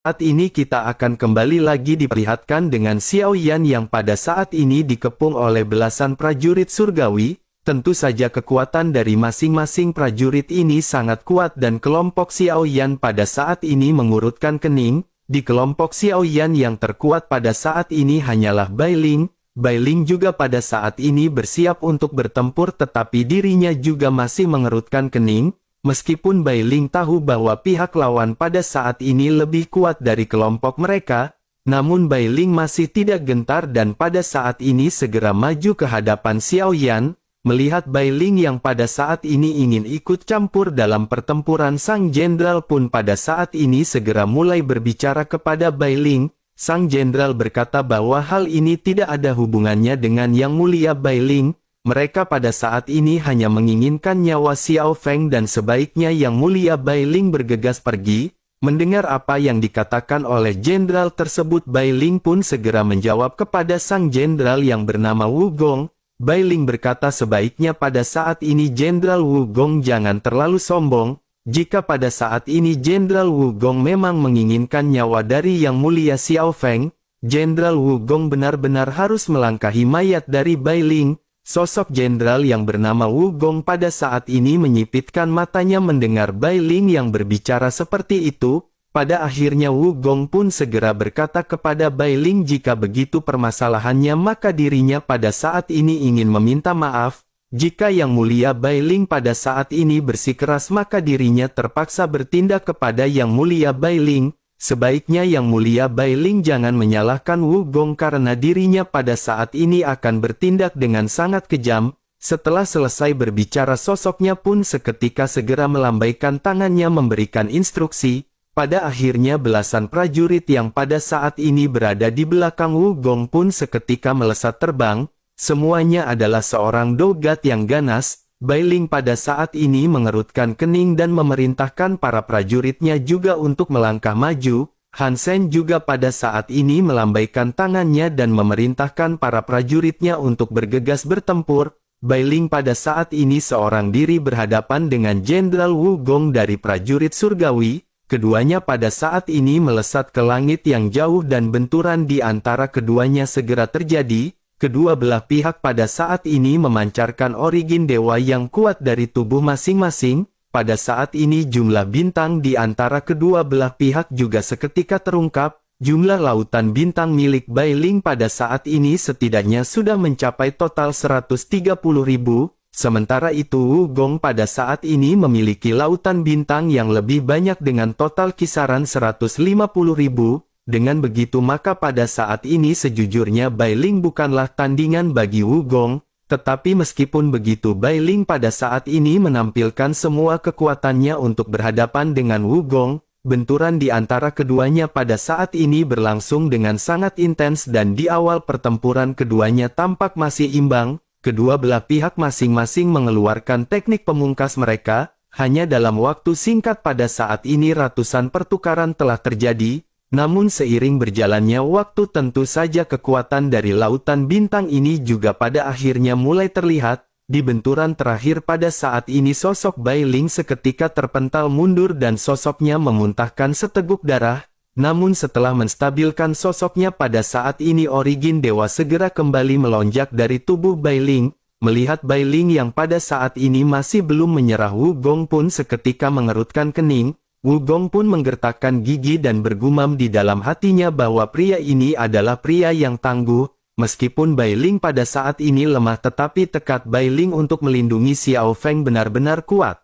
Saat ini kita akan kembali lagi diperlihatkan dengan Xiao Yan yang pada saat ini dikepung oleh belasan prajurit surgawi. Tentu saja kekuatan dari masing-masing prajurit ini sangat kuat dan kelompok Xiao Yan pada saat ini mengurutkan kening. Di kelompok Xiao Yan yang terkuat pada saat ini hanyalah Bai Ling. Bai Ling juga pada saat ini bersiap untuk bertempur tetapi dirinya juga masih mengerutkan kening. Meskipun Bai Ling tahu bahwa pihak lawan pada saat ini lebih kuat dari kelompok mereka, namun Bai Ling masih tidak gentar dan pada saat ini segera maju ke hadapan Xiao Yan. Melihat Bai Ling yang pada saat ini ingin ikut campur dalam pertempuran, Sang Jenderal pun pada saat ini segera mulai berbicara kepada Bai Ling. Sang Jenderal berkata bahwa hal ini tidak ada hubungannya dengan Yang Mulia Bai Ling. Mereka pada saat ini hanya menginginkan nyawa Xiao Feng dan sebaiknya Yang Mulia Bai Ling bergegas pergi. Mendengar apa yang dikatakan oleh jenderal tersebut, Bai Ling pun segera menjawab kepada sang jenderal yang bernama Wu Gong. Bai Ling berkata sebaiknya pada saat ini Jenderal Wu Gong jangan terlalu sombong. Jika pada saat ini Jenderal Wu Gong memang menginginkan nyawa dari Yang Mulia Xiao Feng, Jenderal Wu Gong benar-benar harus melangkahi mayat dari Bai Ling. Sosok jenderal yang bernama Wu Gong pada saat ini menyipitkan matanya mendengar Bai Ling yang berbicara seperti itu. Pada akhirnya Wu Gong pun segera berkata kepada Bai Ling jika begitu permasalahannya maka dirinya pada saat ini ingin meminta maaf. Jika Yang Mulia Bai Ling pada saat ini bersikeras maka dirinya terpaksa bertindak kepada Yang Mulia Bai Ling. Sebaiknya Yang Mulia Bai Ling jangan menyalahkan Wu Gong karena dirinya pada saat ini akan bertindak dengan sangat kejam. Setelah selesai berbicara sosoknya pun seketika segera melambaikan tangannya memberikan instruksi. Pada akhirnya belasan prajurit yang pada saat ini berada di belakang Wu Gong pun seketika melesat terbang. Semuanya adalah seorang dogat yang ganas. Bai Ling pada saat ini mengerutkan kening dan memerintahkan para prajuritnya juga untuk melangkah maju. Han Sen juga pada saat ini melambaikan tangannya dan memerintahkan para prajuritnya untuk bergegas bertempur. Bai Ling pada saat ini seorang diri berhadapan dengan Jenderal Wu Gong dari prajurit surgawi. Keduanya pada saat ini melesat ke langit yang jauh dan benturan di antara keduanya segera terjadi. Kedua belah pihak pada saat ini memancarkan origin dewa yang kuat dari tubuh masing-masing. Pada saat ini jumlah bintang di antara kedua belah pihak juga seketika terungkap. Jumlah lautan bintang milik Bai Ling pada saat ini setidaknya sudah mencapai total 130.000. Sementara itu Wu Gong pada saat ini memiliki lautan bintang yang lebih banyak dengan total kisaran 150.000. Dengan begitu maka pada saat ini sejujurnya Bai Ling bukanlah tandingan bagi Wu Gong. Tetapi meskipun begitu Bai Ling pada saat ini menampilkan semua kekuatannya untuk berhadapan dengan Wu Gong. Benturan di antara keduanya pada saat ini berlangsung dengan sangat intens dan di awal pertempuran keduanya tampak masih imbang. Kedua belah pihak masing-masing mengeluarkan teknik pemungkas mereka. Hanya dalam waktu singkat pada saat ini ratusan pertukaran telah terjadi. Namun seiring berjalannya waktu tentu saja kekuatan dari lautan bintang ini juga pada akhirnya mulai terlihat. Di benturan terakhir pada saat ini sosok Bai Ling seketika terpental mundur dan sosoknya memuntahkan seteguk darah. Namun setelah menstabilkan sosoknya pada saat ini origin dewa segera kembali melonjak dari tubuh Bai Ling. Melihat Bai Ling yang pada saat ini masih belum menyerah, Wu Gong pun seketika mengerutkan kening. Wu Gong pun menggertakkan gigi dan bergumam di dalam hatinya bahwa pria ini adalah pria yang tangguh. Meskipun Bai Ling pada saat ini lemah tetapi tekad Bai Ling untuk melindungi Xiao Feng benar-benar kuat.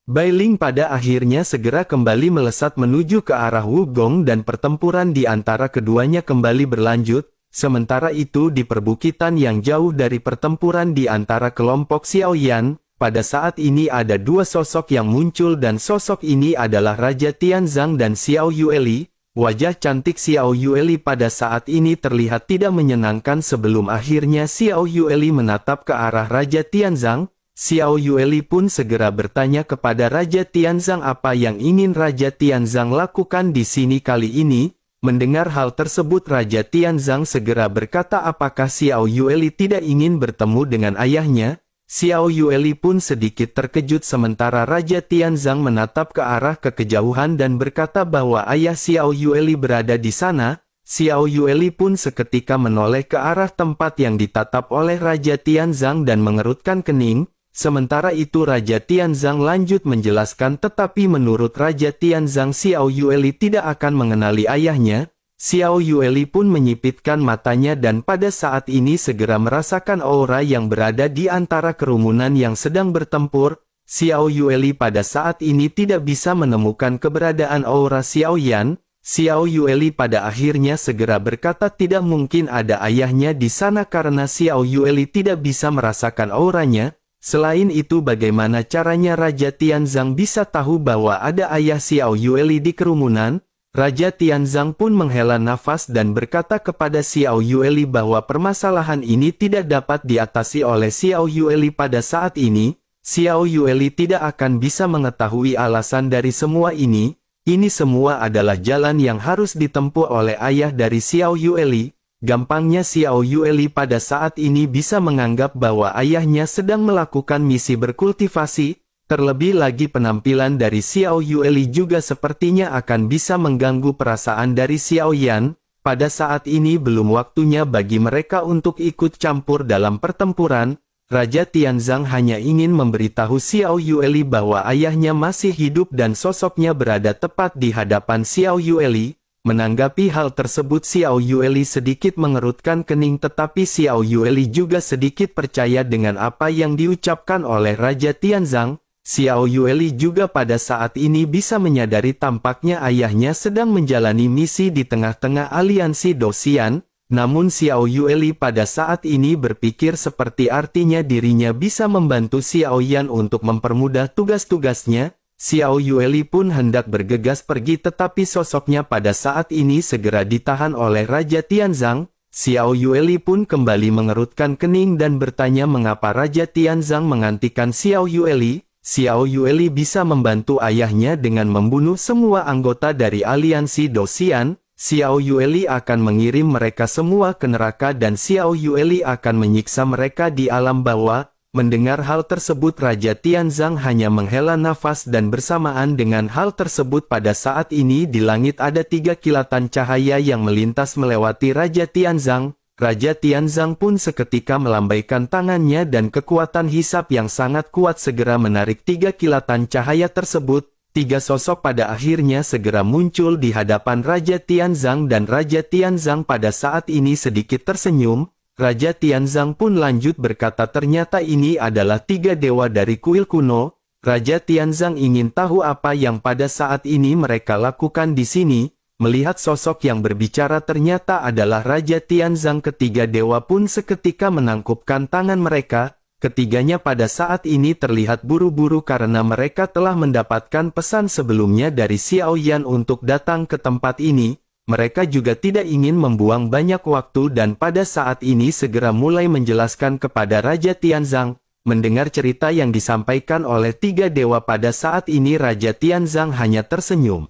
Bai Ling pada akhirnya segera kembali melesat menuju ke arah Wu Gong dan pertempuran di antara keduanya kembali berlanjut. Sementara itu di perbukitan yang jauh dari pertempuran di antara kelompok Xiao Yan, pada saat ini ada dua sosok yang muncul dan sosok ini adalah Raja Tianzang dan Xiao Yueli. Wajah cantik Xiao Yueli pada saat ini terlihat tidak menyenangkan sebelum akhirnya Xiao Yueli menatap ke arah Raja Tianzang. Xiao Yueli pun segera bertanya kepada Raja Tianzang apa yang ingin Raja Tianzang lakukan di sini kali ini. Mendengar hal tersebut Raja Tianzang segera berkata apakah Xiao Yueli tidak ingin bertemu dengan ayahnya. Xiao Yueli pun sedikit terkejut sementara Raja Tianzang menatap ke arah kejauhan dan berkata bahwa ayah Xiao Yueli berada di sana. Xiao Yueli pun seketika menoleh ke arah tempat yang ditatap oleh Raja Tianzang dan mengerutkan kening. Sementara itu Raja Tianzang lanjut menjelaskan, tetapi menurut Raja Tianzang Xiao Yueli tidak akan mengenali ayahnya. Xiao Yueli pun menyipitkan matanya dan pada saat ini segera merasakan aura yang berada di antara kerumunan yang sedang bertempur. Xiao Yueli pada saat ini tidak bisa menemukan keberadaan aura Xiao Yan. Xiao Yueli pada akhirnya segera berkata tidak mungkin ada ayahnya di sana karena Xiao Yueli tidak bisa merasakan auranya. Selain itu bagaimana caranya Raja Tianzang bisa tahu bahwa ada ayah Xiao Yueli di kerumunan? Raja Tianzang pun menghela nafas dan berkata kepada Xiao Yueli bahwa permasalahan ini tidak dapat diatasi oleh Xiao Yueli pada saat ini. Xiao Yueli tidak akan bisa mengetahui alasan dari semua ini. Ini semua adalah jalan yang harus ditempuh oleh ayah dari Xiao Yueli. Gampangnya Xiao Yueli pada saat ini bisa menganggap bahwa ayahnya sedang melakukan misi berkultivasi. Terlebih lagi penampilan dari Xiao Yueli juga sepertinya akan bisa mengganggu perasaan dari Xiao Yan. Pada saat ini belum waktunya bagi mereka untuk ikut campur dalam pertempuran. Raja Tianzang hanya ingin memberitahu Xiao Yueli bahwa ayahnya masih hidup dan sosoknya berada tepat di hadapan Xiao Yueli. Menanggapi hal tersebut Xiao Yueli sedikit mengerutkan kening, tetapi Xiao Yueli juga sedikit percaya dengan apa yang diucapkan oleh Raja Tianzang. Xiao Yueli juga pada saat ini bisa menyadari tampaknya ayahnya sedang menjalani misi di tengah-tengah aliansi Dosian. Namun Xiao Yueli pada saat ini berpikir seperti artinya dirinya bisa membantu Xiao Yan untuk mempermudah tugas-tugasnya. Xiao Yueli pun hendak bergegas pergi tetapi sosoknya pada saat ini segera ditahan oleh Raja Tianzang. Xiao Yueli pun kembali mengerutkan kening dan bertanya mengapa Raja Tianzang menghentikan Xiao Yueli. Xiao Yueli bisa membantu ayahnya dengan membunuh semua anggota dari aliansi Dosian. Xiao Yueli akan mengirim mereka semua ke neraka dan Xiao Yueli akan menyiksa mereka di alam bawah. Mendengar hal tersebut Raja Tianzang hanya menghela nafas dan bersamaan dengan hal tersebut pada saat ini di langit ada 3 kilatan cahaya yang melintas melewati Raja Tianzang. Raja Tianzang pun seketika melambaikan tangannya dan kekuatan hisap yang sangat kuat segera menarik 3 kilatan cahaya tersebut. 3 sosok pada akhirnya segera muncul di hadapan Raja Tianzang dan Raja Tianzang pada saat ini sedikit tersenyum. Raja Tianzang pun lanjut berkata ternyata ini adalah 3 dewa dari kuil kuno. Raja Tianzang ingin tahu apa yang pada saat ini mereka lakukan di sini. Melihat sosok yang berbicara ternyata adalah Raja Tianzang, ketiga dewa pun seketika menangkupkan tangan mereka. Ketiganya pada saat ini terlihat buru-buru karena mereka telah mendapatkan pesan sebelumnya dari Xiao Yan untuk datang ke tempat ini. Mereka juga tidak ingin membuang banyak waktu dan pada saat ini segera mulai menjelaskan kepada Raja Tianzang. Mendengar cerita yang disampaikan oleh 3 dewa pada saat ini Raja Tianzang hanya tersenyum.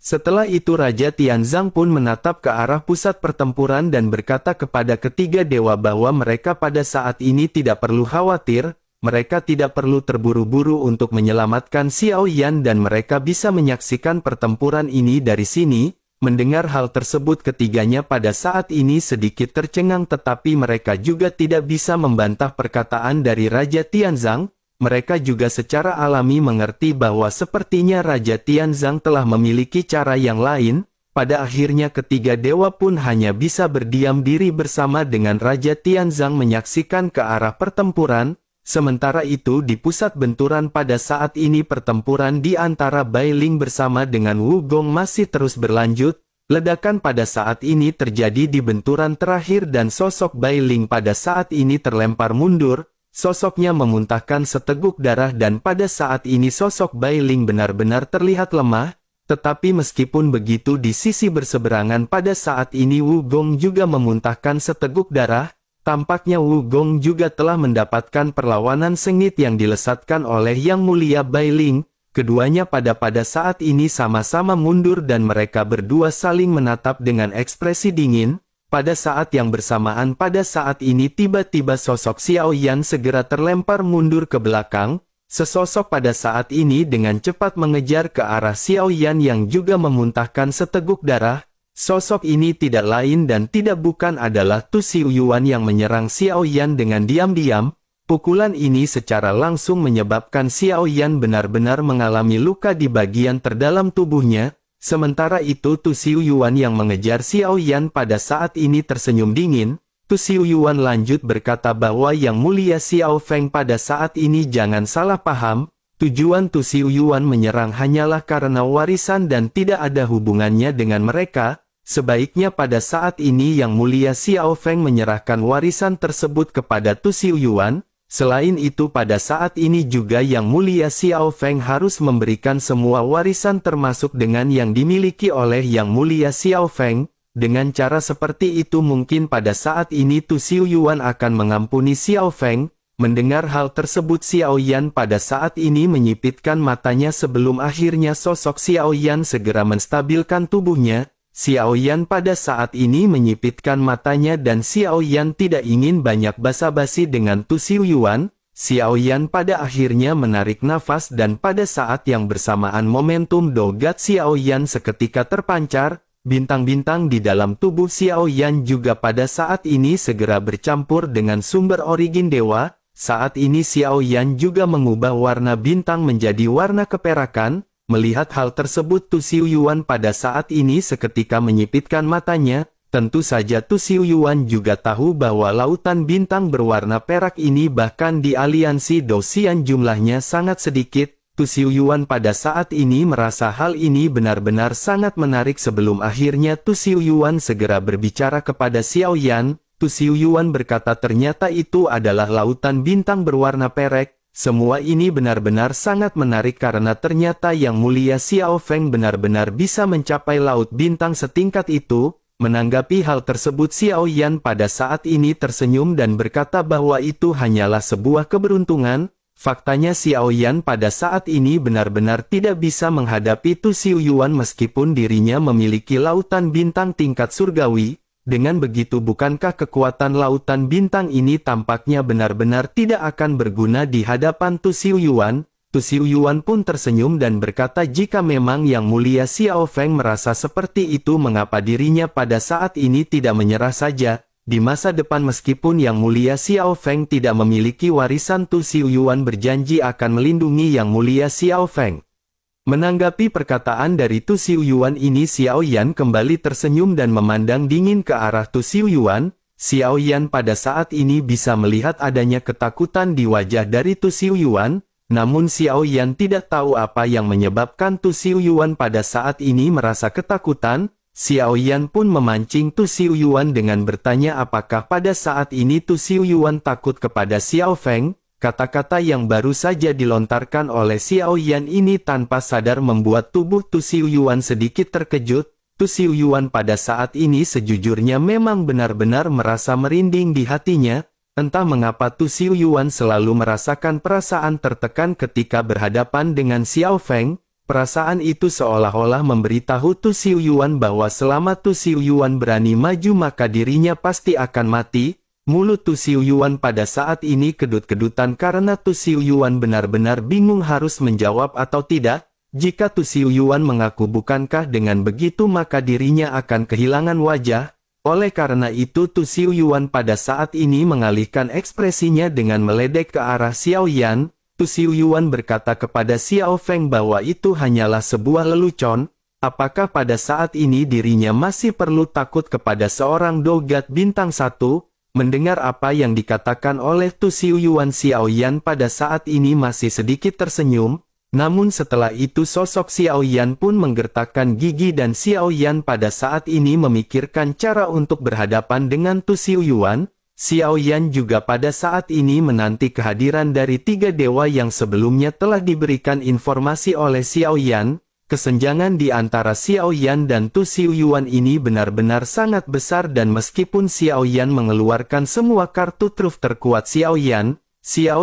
Setelah itu Raja Tianzang pun menatap ke arah pusat pertempuran dan berkata kepada ketiga dewa bahwa mereka pada saat ini tidak perlu khawatir, mereka tidak perlu terburu-buru untuk menyelamatkan Xiao Yan dan mereka bisa menyaksikan pertempuran ini dari sini. Mendengar hal tersebut ketiganya pada saat ini sedikit tercengang tetapi mereka juga tidak bisa membantah perkataan dari Raja Tianzang. Mereka juga secara alami mengerti bahwa sepertinya Raja Tianzang telah memiliki cara yang lain. Pada akhirnya ketiga dewa pun hanya bisa berdiam diri bersama dengan Raja Tianzang menyaksikan ke arah pertempuran. Sementara itu di pusat benturan pada saat ini pertempuran di antara Bai Ling bersama dengan Wu Gong masih terus berlanjut. Ledakan pada saat ini terjadi di benturan terakhir dan sosok Bai Ling pada saat ini terlempar mundur. Sosoknya memuntahkan seteguk darah dan pada saat ini sosok Bai Ling benar-benar terlihat lemah. Tetapi meskipun begitu di sisi berseberangan pada saat ini Wu Gong juga memuntahkan seteguk darah. Tampaknya Wu Gong juga telah mendapatkan perlawanan sengit yang dilesatkan oleh Yang Mulia Bai Ling. Keduanya pada saat ini sama-sama mundur dan mereka berdua saling menatap dengan ekspresi dingin. Pada saat yang bersamaan pada saat ini tiba-tiba sosok Xiao Yan segera terlempar mundur ke belakang. Sesosok pada saat ini dengan cepat mengejar ke arah Xiao Yan yang juga memuntahkan seteguk darah. Sosok ini tidak lain dan tidak bukan adalah Tu Xiuyuan yang menyerang Xiao Yan dengan diam-diam. Pukulan ini secara langsung menyebabkan Xiao Yan benar-benar mengalami luka di bagian terdalam tubuhnya. Sementara itu Tu Xiuyuan yang mengejar Xiao Yan pada saat ini tersenyum dingin. Tu Xiuyuan lanjut berkata bahwa Yang Mulia Xiao Feng pada saat ini jangan salah paham. Tujuan Tu Xiuyuan menyerang hanyalah karena warisan dan tidak ada hubungannya dengan mereka. Sebaiknya pada saat ini Yang Mulia Xiao Feng menyerahkan warisan tersebut kepada Tu Xiuyuan. Selain itu pada saat ini juga Yang Mulia Xiao Feng harus memberikan semua warisan termasuk dengan yang dimiliki oleh Yang Mulia Xiao Feng. Dengan cara seperti itu mungkin pada saat ini Tu Xiuyuan akan mengampuni Xiao Feng. Mendengar hal tersebut Xiao Yan pada saat ini menyipitkan matanya sebelum akhirnya sosok Xiao Yan segera menstabilkan tubuhnya. Xiao Yan pada saat ini menyipitkan matanya dan Xiao Yan tidak ingin banyak basa-basi dengan Tu Xiuyuan. Xiao Yan pada akhirnya menarik nafas dan pada saat yang bersamaan momentum dogat Xiao Yan seketika terpancar. Bintang-bintang di dalam tubuh Xiao Yan juga pada saat ini segera bercampur dengan sumber origin dewa. Saat ini Xiao Yan juga mengubah warna bintang menjadi warna keperakan. Melihat hal tersebut Tu Xiuyuan pada saat ini seketika menyipitkan matanya. Tentu saja Tu Xiuyuan juga tahu bahwa lautan bintang berwarna perak ini bahkan di aliansi Dou-Xian jumlahnya sangat sedikit. Tu Xiuyuan pada saat ini merasa hal ini benar-benar sangat menarik sebelum akhirnya Tu Xiuyuan segera berbicara kepada Xiao Yan. Tu Xiuyuan berkata ternyata itu adalah lautan bintang berwarna perak. Semua ini benar-benar sangat menarik karena ternyata Yang Mulia Xiao Feng benar-benar bisa mencapai laut bintang setingkat itu. Menanggapi hal tersebut Xiao Yan pada saat ini tersenyum dan berkata bahwa itu hanyalah sebuah keberuntungan. Faktanya Xiao Yan pada saat ini benar-benar tidak bisa menghadapi Tu Xiuyuan meskipun dirinya memiliki lautan bintang tingkat surgawi. Dengan begitu bukankah kekuatan lautan bintang ini tampaknya benar-benar tidak akan berguna di hadapan Tu Xiuyuan? Tu Xiuyuan pun tersenyum dan berkata jika memang Yang Mulia Xiao Feng merasa seperti itu mengapa dirinya pada saat ini tidak menyerah saja? Di masa depan meskipun Yang Mulia Xiao Feng tidak memiliki warisan Tu Xiuyuan berjanji akan melindungi Yang Mulia Xiao Feng. Menanggapi perkataan dari Tu Xiuyuan ini Xiao Yan kembali tersenyum dan memandang dingin ke arah Tu Xiuyuan. Xiao Yan pada saat ini bisa melihat adanya ketakutan di wajah dari Tu Xiuyuan. Namun Xiao Yan tidak tahu apa yang menyebabkan Tu Xiuyuan pada saat ini merasa ketakutan. Xiao Yan pun memancing Tu Xiuyuan dengan bertanya apakah pada saat ini Tu Xiuyuan takut kepada Xiao Feng. Kata-kata yang baru saja dilontarkan oleh Xiao Yan ini tanpa sadar membuat tubuh Tu Xiuyuan sedikit terkejut. Tu Xiuyuan pada saat ini sejujurnya memang benar-benar merasa merinding di hatinya. Entah mengapa Tu Xiuyuan selalu merasakan perasaan tertekan ketika berhadapan dengan Xiao Feng. Perasaan itu seolah-olah memberitahu Tu Xiuyuan bahwa selama Tu Xiuyuan berani maju maka dirinya pasti akan mati. Mulut Tu Xiuyuan pada saat ini kedut-kedutan karena Tu Xiuyuan benar-benar bingung harus menjawab atau tidak. Jika Tu Xiuyuan mengaku bukankah dengan begitu maka dirinya akan kehilangan wajah. Oleh karena itu Tu Xiuyuan pada saat ini mengalihkan ekspresinya dengan meledek ke arah Xiao Yan. Tu Xiuyuan berkata kepada Xiao Feng bahwa itu hanyalah sebuah lelucon. Apakah pada saat ini dirinya masih perlu takut kepada seorang dogat bintang 1? Mendengar apa yang dikatakan oleh Tu Xiuyuan Xiao Yan pada saat ini masih sedikit tersenyum. Namun setelah itu sosok Xiao Yan pun menggertakkan gigi dan Xiao Yan pada saat ini memikirkan cara untuk berhadapan dengan Tu Xiuyuan. Xiao Yan juga pada saat ini menanti kehadiran dari 3 dewa yang sebelumnya telah diberikan informasi oleh Xiao Yan. Kesenjangan di antara Xiao Yan dan Tu Xiuyuan ini benar-benar sangat besar dan meskipun Xiao Yan mengeluarkan semua kartu truf terkuat Xiao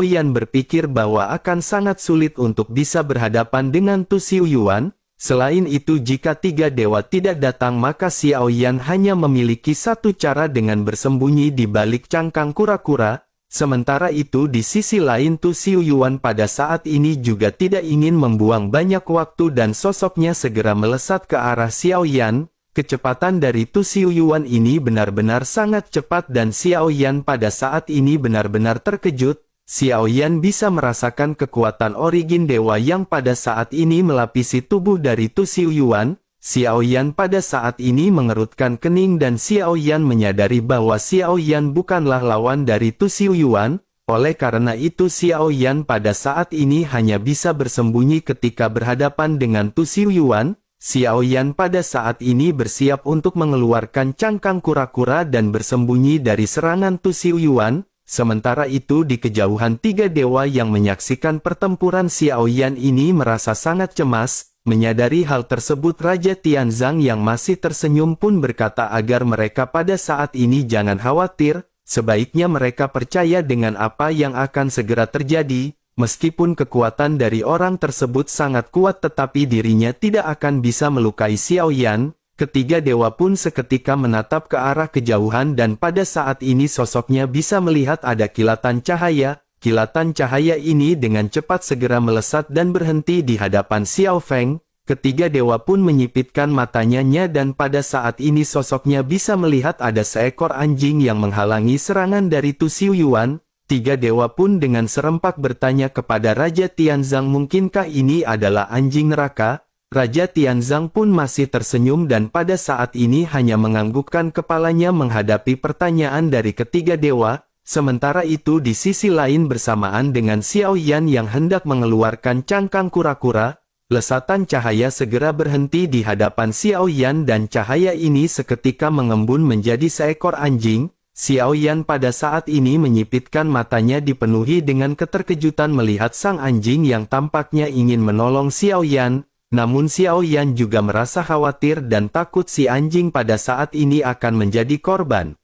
Yan berpikir bahwa akan sangat sulit untuk bisa berhadapan dengan Tu Xiuyuan. Selain itu jika tiga dewa tidak datang maka Xiao Yan hanya memiliki satu cara dengan bersembunyi di balik cangkang kura-kura. Sementara itu di sisi lain Tu Xiuyuan pada saat ini juga tidak ingin membuang banyak waktu dan sosoknya segera melesat ke arah Xiao Yan. Kecepatan dari Tu Xiuyuan ini benar-benar sangat cepat dan Xiao Yan pada saat ini benar-benar terkejut. Xiao Yan bisa merasakan kekuatan origin dewa yang pada saat ini melapisi tubuh dari Tu Xiuyuan. Xiao Yan pada saat ini mengerutkan kening dan Xiao Yan menyadari bahwa Xiao Yan bukanlah lawan dari Tu Xiuyuan. Oleh karena itu Xiao Yan pada saat ini hanya bisa bersembunyi ketika berhadapan dengan Tu Xiuyuan. Xiao Yan pada saat ini bersiap untuk mengeluarkan cangkang kura-kura dan bersembunyi dari serangan Tu Xiuyuan. Sementara itu di kejauhan tiga dewa yang menyaksikan pertempuran Xiao Yan ini merasa sangat cemas. Menyadari hal tersebut Raja Tianzang yang masih tersenyum pun berkata agar mereka pada saat ini jangan khawatir, sebaiknya mereka percaya dengan apa yang akan segera terjadi. Meskipun kekuatan dari orang tersebut sangat kuat tetapi dirinya tidak akan bisa melukai Xiao Yan. Ketiga dewa pun seketika menatap ke arah kejauhan dan pada saat ini sosoknya bisa melihat ada kilatan cahaya. Kilatan cahaya ini dengan cepat segera melesat dan berhenti di hadapan Xiao Feng. Ketiga dewa pun menyipitkan matanya dan pada saat ini sosoknya bisa melihat ada seekor anjing yang menghalangi serangan dari Tu Xiuyuan. Tiga dewa pun dengan serempak bertanya kepada Raja Tianzang mungkinkah ini adalah anjing neraka? Raja Tianzang pun masih tersenyum dan pada saat ini hanya menganggukkan kepalanya menghadapi pertanyaan dari ketiga dewa. Sementara itu di sisi lain bersamaan dengan Xiao Yan yang hendak mengeluarkan cangkang kura-kura, lesatan cahaya segera berhenti di hadapan Xiao Yan dan cahaya ini seketika mengembun menjadi seekor anjing. Xiao Yan pada saat ini menyipitkan matanya dipenuhi dengan keterkejutan melihat sang anjing yang tampaknya ingin menolong Xiao Yan. Namun Xiao Yan juga merasa khawatir dan takut si anjing pada saat ini akan menjadi korban.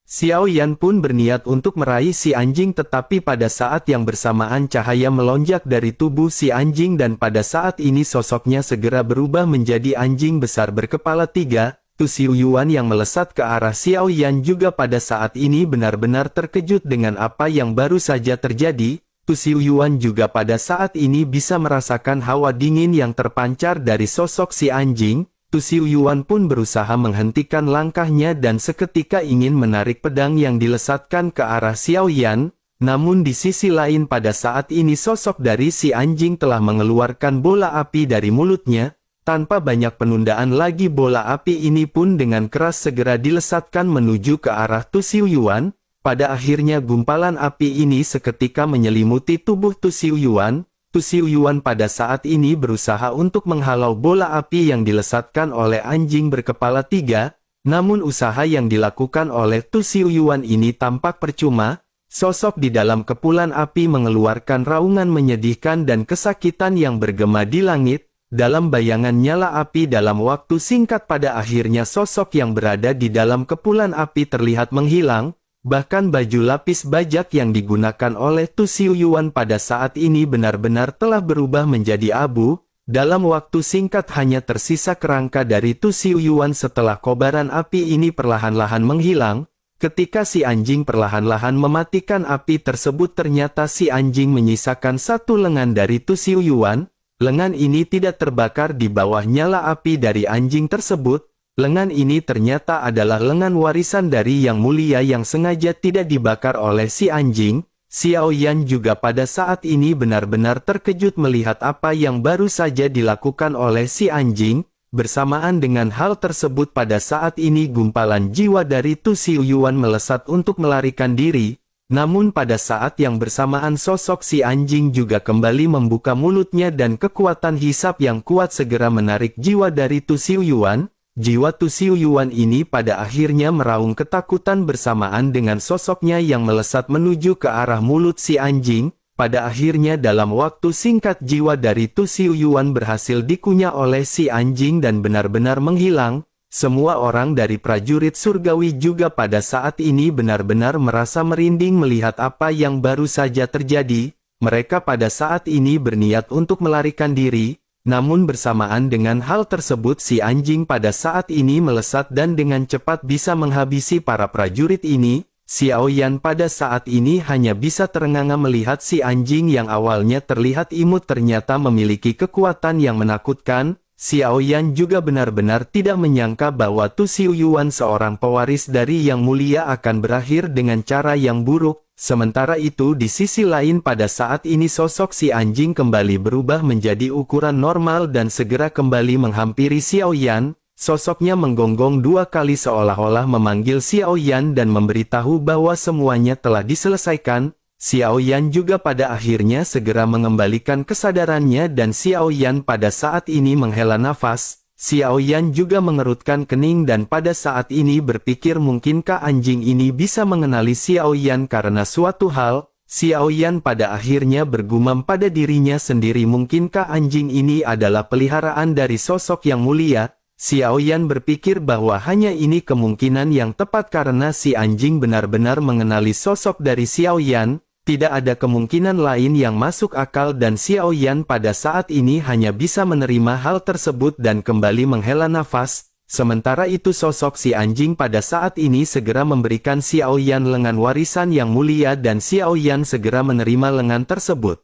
Xiao Yan pun berniat untuk meraih si anjing tetapi pada saat yang bersamaan cahaya melonjak dari tubuh si anjing dan pada saat ini sosoknya segera berubah menjadi anjing besar berkepala tiga. Tu Xiuyuan yang melesat ke arah Xiao Yan juga pada saat ini benar-benar terkejut dengan apa yang baru saja terjadi. Tu Xiuyuan juga pada saat ini bisa merasakan hawa dingin yang terpancar dari sosok si anjing. Tu Xiuyuan pun berusaha menghentikan langkahnya dan seketika ingin menarik pedang yang dilesatkan ke arah Xiao Yan. Namun di sisi lain pada saat ini sosok dari si anjing telah mengeluarkan bola api dari mulutnya. Tanpa banyak penundaan lagi bola api ini pun dengan keras segera dilesatkan menuju ke arah Tu Xiuyuan. Pada akhirnya gumpalan api ini seketika menyelimuti tubuh Tu Xiuyuan. Tu Xiuyuan pada saat ini berusaha untuk menghalau bola api yang dilesatkan oleh anjing berkepala tiga. Namun usaha yang dilakukan oleh Tu Xiuyuan ini tampak percuma. Sosok di dalam kepulan api mengeluarkan raungan menyedihkan dan kesakitan yang bergema di langit. Dalam bayangan nyala api dalam waktu singkat pada akhirnya sosok yang berada di dalam kepulan api terlihat menghilang. Bahkan baju lapis bajak yang digunakan oleh Tu Xiuyuan pada saat ini benar-benar telah berubah menjadi abu. Dalam waktu singkat hanya tersisa kerangka dari Tu Xiuyuan setelah kobaran api ini perlahan-lahan menghilang. Ketika si anjing perlahan-lahan mematikan api tersebut ternyata si anjing menyisakan satu lengan dari Tu Xiuyuan. Lengan ini tidak terbakar di bawah nyala api dari anjing tersebut. Lengan ini ternyata adalah lengan warisan dari Yang Mulia yang sengaja tidak dibakar oleh si anjing. Xiao Yan juga pada saat ini benar-benar terkejut melihat apa yang baru saja dilakukan oleh si anjing. Bersamaan dengan hal tersebut pada saat ini gumpalan jiwa dari Tu Xiuyuan melesat untuk melarikan diri. Namun pada saat yang bersamaan sosok si anjing juga kembali membuka mulutnya dan kekuatan hisap yang kuat segera menarik jiwa dari Tu Xiuyuan. Jiwa Tu Xiuyuan ini pada akhirnya meraung ketakutan bersamaan dengan sosoknya yang melesat menuju ke arah mulut si anjing. Pada akhirnya dalam waktu singkat jiwa dari Tu Xiuyuan berhasil dikunyah oleh si anjing dan benar-benar menghilang. Semua orang dari prajurit surgawi juga pada saat ini benar-benar merasa merinding melihat apa yang baru saja terjadi. Mereka pada saat ini berniat untuk melarikan diri. Namun bersamaan dengan hal tersebut si anjing pada saat ini melesat dan dengan cepat bisa menghabisi para prajurit ini. Xiao Yan pada saat ini hanya bisa terengah-engah melihat si anjing yang awalnya terlihat imut ternyata memiliki kekuatan yang menakutkan. Xiao Yan juga benar-benar tidak menyangka bahwa Tu Xiuyuan seorang pewaris dari Yang Mulia akan berakhir dengan cara yang buruk. Sementara itu di sisi lain pada saat ini sosok si anjing kembali berubah menjadi ukuran normal dan segera kembali menghampiri Xiao Yan. Sosoknya menggonggong 2 kali seolah-olah memanggil Xiao Yan dan memberitahu bahwa semuanya telah diselesaikan. Xiao Yan juga pada akhirnya segera mengembalikan kesadarannya dan Xiao Yan pada saat ini menghela nafas. Xiao Yan juga mengerutkan kening dan pada saat ini berpikir mungkinkah anjing ini bisa mengenali Xiao Yan karena suatu hal. Xiao Yan pada akhirnya bergumam pada dirinya sendiri mungkinkah anjing ini adalah peliharaan dari sosok yang mulia. Xiao Yan berpikir bahwa hanya ini kemungkinan yang tepat karena si anjing benar-benar mengenali sosok dari Xiao Yan. Tidak ada kemungkinan lain yang masuk akal dan Xiao Yan pada saat ini hanya bisa menerima hal tersebut dan kembali menghela nafas. Sementara itu sosok si anjing pada saat ini segera memberikan Xiao Yan lengan warisan yang mulia dan Xiao Yan segera menerima lengan tersebut.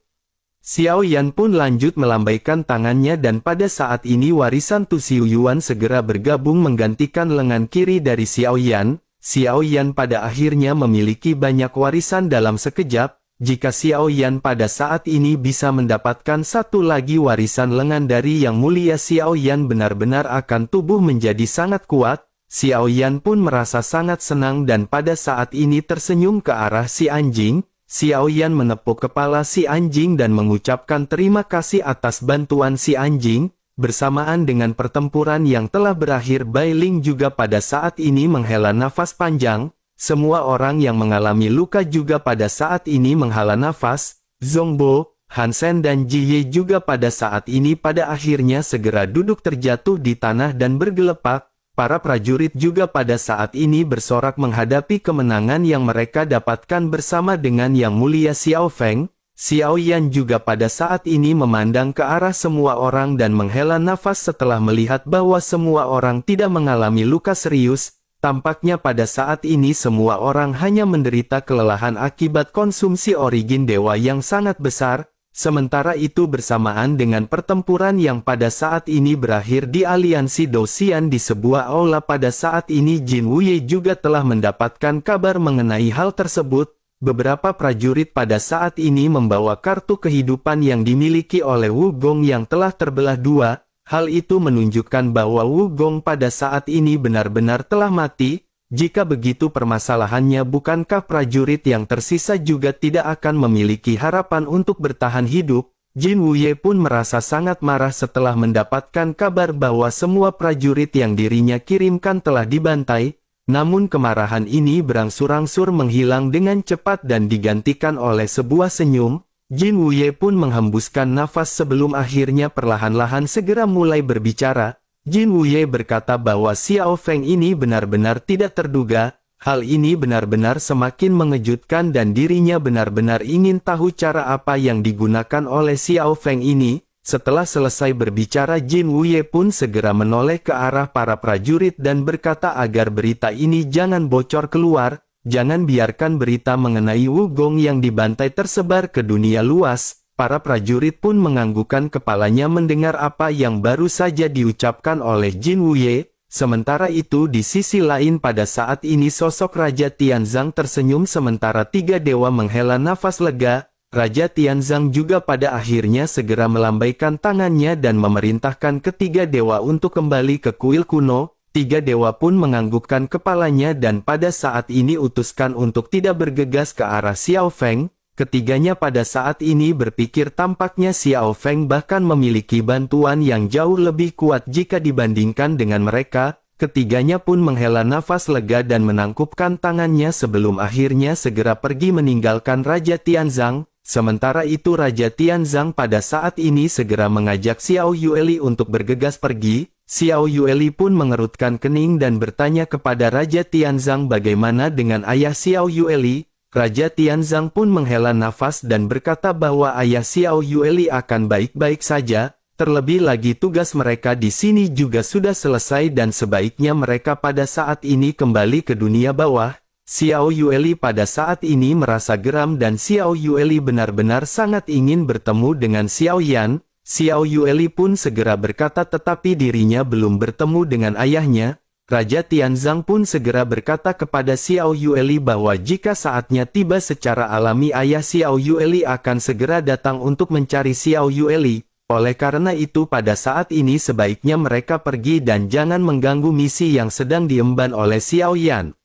Xiao Yan pun lanjut melambaikan tangannya dan pada saat ini warisan Tu Xiuyuan segera bergabung menggantikan lengan kiri dari Xiao Yan. Xiao Yan pada akhirnya memiliki banyak warisan dalam sekejap. Jika Xiao Yan pada saat ini bisa mendapatkan satu lagi warisan lengan dari Yang Mulia, Xiao Yan benar-benar akan tubuh menjadi sangat kuat. Xiao Yan pun merasa sangat senang dan pada saat ini tersenyum ke arah si anjing. Xiao Yan menepuk kepala si anjing dan mengucapkan terima kasih atas bantuan si anjing. Bersamaan dengan pertempuran yang telah berakhir, Bai Ling juga pada saat ini menghela nafas panjang. Semua orang yang mengalami luka juga pada saat ini menghela nafas. Zhongbo, Han Sen dan Ji Ye juga pada saat ini pada akhirnya segera duduk terjatuh di tanah dan bergelepak. Para prajurit juga pada saat ini bersorak menghadapi kemenangan yang mereka dapatkan bersama dengan Yang Mulia Xiao Feng. Xiao Yan juga pada saat ini memandang ke arah semua orang dan menghela nafas setelah melihat bahwa semua orang tidak mengalami luka serius. Tampaknya pada saat ini semua orang hanya menderita kelelahan akibat konsumsi origin dewa yang sangat besar. Sementara itu bersamaan dengan pertempuran yang pada saat ini berakhir di aliansi Dosian di sebuah aula pada saat ini Jin Wuye juga telah mendapatkan kabar mengenai hal tersebut. Beberapa prajurit pada saat ini membawa kartu kehidupan yang dimiliki oleh Wu Gong yang telah terbelah dua. Hal itu menunjukkan bahwa Wu Gong pada saat ini benar-benar telah mati. Jika begitu permasalahannya, bukankah prajurit yang tersisa juga tidak akan memiliki harapan untuk bertahan hidup? Jin Wuye pun merasa sangat marah setelah mendapatkan kabar bahwa semua prajurit yang dirinya kirimkan telah dibantai. Namun kemarahan ini berangsur-angsur menghilang dengan cepat dan digantikan oleh sebuah senyum. Jin Wuye pun menghembuskan nafas sebelum akhirnya perlahan-lahan segera mulai berbicara. Jin Wuye berkata bahwa Xiao Feng ini benar-benar tidak terduga. Hal ini benar-benar semakin mengejutkan dan dirinya benar-benar ingin tahu cara apa yang digunakan oleh Xiao Feng ini. Setelah selesai berbicara, Jin Wuye pun segera menoleh ke arah para prajurit dan berkata agar berita ini jangan bocor keluar. Jangan biarkan berita mengenai Wu Gong yang dibantai tersebar ke dunia luas. Para prajurit pun menganggukkan kepalanya mendengar apa yang baru saja diucapkan oleh Jin Wuye. Sementara itu di sisi lain pada saat ini sosok Raja Tianzang tersenyum sementara tiga dewa menghela nafas lega. Raja Tianzang juga pada akhirnya segera melambaikan tangannya dan memerintahkan ketiga dewa untuk kembali ke kuil kuno. Tiga dewa pun menganggukkan kepalanya dan pada saat ini utuskan untuk tidak bergegas ke arah Xiao Feng. Ketiganya pada saat ini berpikir tampaknya Xiao Feng bahkan memiliki bantuan yang jauh lebih kuat jika dibandingkan dengan mereka. Ketiganya pun menghela nafas lega dan menangkupkan tangannya sebelum akhirnya segera pergi meninggalkan Raja Tianzang. Sementara itu Raja Tianzang pada saat ini segera mengajak Xiao Yueli untuk bergegas pergi. Xiao Yueli pun mengerutkan kening dan bertanya kepada Raja Tianzang bagaimana dengan ayah Xiao Yueli. Raja Tianzang pun menghela nafas dan berkata bahwa ayah Xiao Yueli akan baik-baik saja. Terlebih lagi tugas mereka di sini juga sudah selesai dan sebaiknya mereka pada saat ini kembali ke dunia bawah. Xiao Yueli pada saat ini merasa geram dan Xiao Yueli benar-benar sangat ingin bertemu dengan Xiao Yan. Xiao Yueli pun segera berkata tetapi dirinya belum bertemu dengan ayahnya. Raja Tianzang pun segera berkata kepada Xiao Yueli bahwa jika saatnya tiba secara alami ayah Xiao Yueli akan segera datang untuk mencari Xiao Yueli. Oleh karena itu pada saat ini sebaiknya mereka pergi dan jangan mengganggu misi yang sedang diemban oleh Xiao Yan.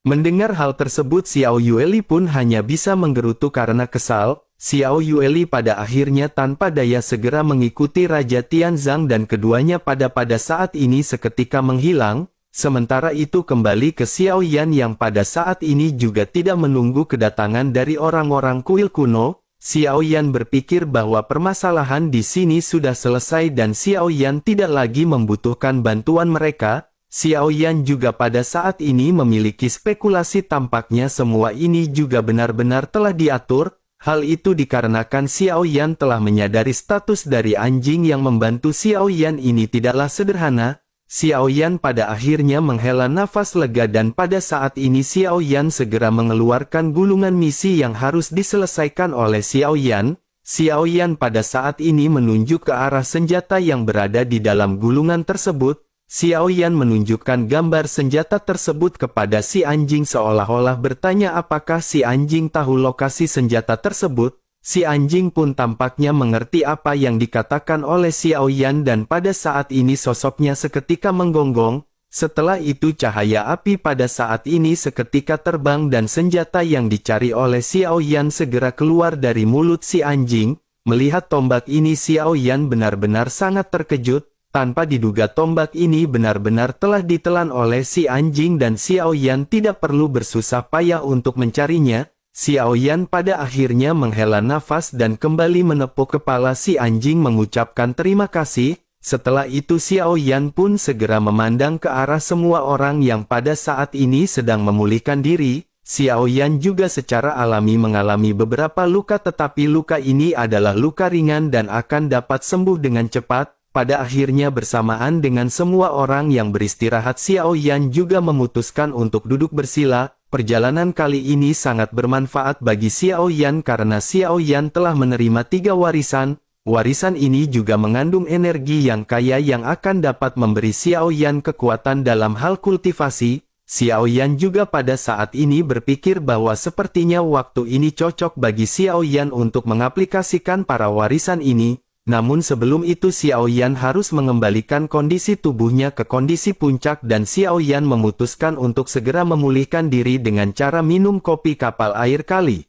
Mendengar hal tersebut Xiao Yueli pun hanya bisa menggerutu karena kesal. Xiao Yueli pada akhirnya tanpa daya segera mengikuti Raja Tianzang dan keduanya pada saat ini seketika menghilang. Sementara itu kembali ke Xiao Yan yang pada saat ini juga tidak menunggu kedatangan dari orang-orang kuil kuno. Xiao Yan berpikir bahwa permasalahan di sini sudah selesai dan Xiao Yan tidak lagi membutuhkan bantuan mereka. Xiao Yan juga pada saat ini memiliki spekulasi tampaknya semua ini juga benar-benar telah diatur. Hal itu dikarenakan Xiao Yan telah menyadari status dari anjing yang membantu Xiao Yan ini tidaklah sederhana. Xiao Yan pada akhirnya menghela nafas lega dan pada saat ini Xiao Yan segera mengeluarkan gulungan misi yang harus diselesaikan oleh Xiao Yan. Xiao Yan pada saat ini menunjuk ke arah senjata yang berada di dalam gulungan tersebut. Xiao Yan menunjukkan gambar senjata tersebut kepada si anjing seolah-olah bertanya apakah si anjing tahu lokasi senjata tersebut. Si anjing pun tampaknya mengerti apa yang dikatakan oleh Xiao Yan dan pada saat ini sosoknya seketika menggonggong. Setelah itu cahaya api pada saat ini seketika terbang dan senjata yang dicari oleh Xiao Yan segera keluar dari mulut si anjing. Melihat tombak ini Xiao Yan benar-benar sangat terkejut. Tanpa diduga tombak ini benar-benar telah ditelan oleh si anjing dan Xiao Yan tidak perlu bersusah payah untuk mencarinya. Xiao Yan pada akhirnya menghela nafas dan kembali menepuk kepala si anjing mengucapkan terima kasih. Setelah itu Xiao Yan pun segera memandang ke arah semua orang yang pada saat ini sedang memulihkan diri. Xiao Yan juga secara alami mengalami beberapa luka tetapi luka ini adalah luka ringan dan akan dapat sembuh dengan cepat. Pada akhirnya bersamaan dengan semua orang yang beristirahat Xiao Yan juga memutuskan untuk duduk bersila. Perjalanan kali ini sangat bermanfaat bagi Xiao Yan karena Xiao Yan telah menerima 3 warisan. Warisan ini juga mengandung energi yang kaya yang akan dapat memberi Xiao Yan kekuatan dalam hal kultivasi. Xiao Yan juga pada saat ini berpikir bahwa sepertinya waktu ini cocok bagi Xiao Yan untuk mengaplikasikan para warisan ini. Namun sebelum itu Xiao Yan harus mengembalikan kondisi tubuhnya ke kondisi puncak dan Xiao Yan memutuskan untuk segera memulihkan diri dengan cara minum kopi kapal air kali.